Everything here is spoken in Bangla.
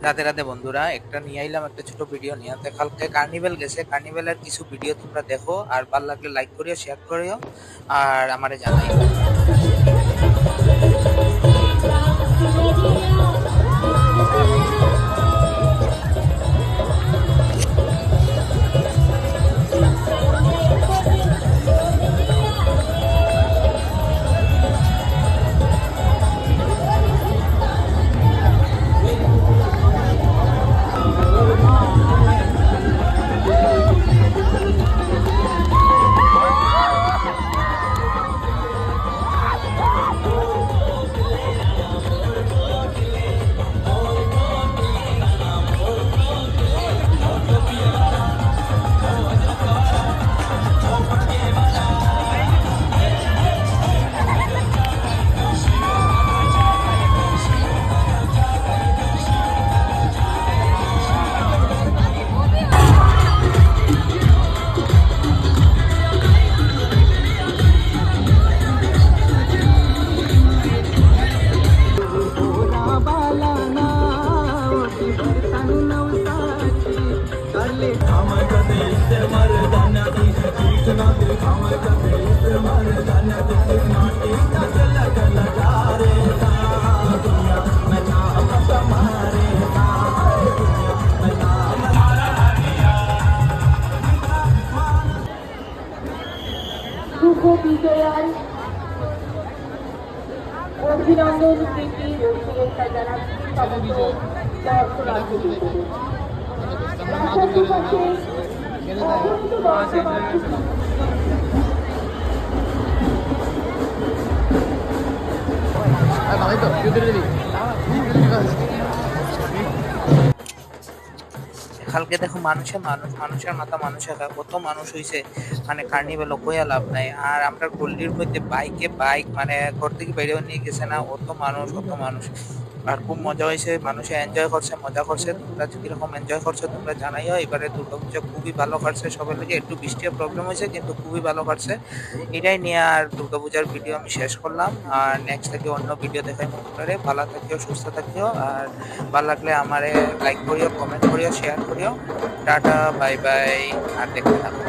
রাধে রাধে বন্ধুরা, একটা নিয়ে আইলাম একটা ছোট ভিডিও নিয়ে। কালকে কার্নিভেল গেছে, কার্নিভেলের কিছু ভিডিও তোমরা দেখো, আর ভালো লাগলে লাইক করিও, শেয়ার করিও, আর আমারে জানাইও। শুভ বিজয়ার অভিনন্দন প্রীতি ও শুভেচ্ছা জানাচ্ছি সমস্ত দর্শনার্থীদের। পাশাপাশি অসংখ্য দর্শনার্থী কালকে দেখো মানুষের মাথা মানুষ একা, কত মানুষ হইছে, মানে কার্নিভেল কইয়া লাভ নাই। আর আমরা গল্লির মধ্যে বাইক মানে ঘর থেকে বেরিয়েও নিয়ে গেছে না, অত মানুষ। আর খুব মজা হয়েছে, মানুষে এনজয় করছে, মজা করছে। তোমরা কিরকম এনজয় করছো তোমরা জানাইও। এবারে দুর্গাপূজা খুবই ভালো কাটছে সবার লাগে, একটু বৃষ্টির প্রবলেম হয়েছে কিন্তু খুবই ভালো কাটছে। এটাই নিয়ে আর দুর্গাপূজার ভিডিও আমি শেষ করলাম। আর নেক্সট থেকে অন্য ভিডিও দেখাই মনে ভালো থাকিও, সুস্থ থাকিও, আর ভালো লাগলে আমারে লাইক করিও, কমেন্ট করিও, শেয়ার করিও। টাটা, বাই বাই, আর দেখতে থাকো।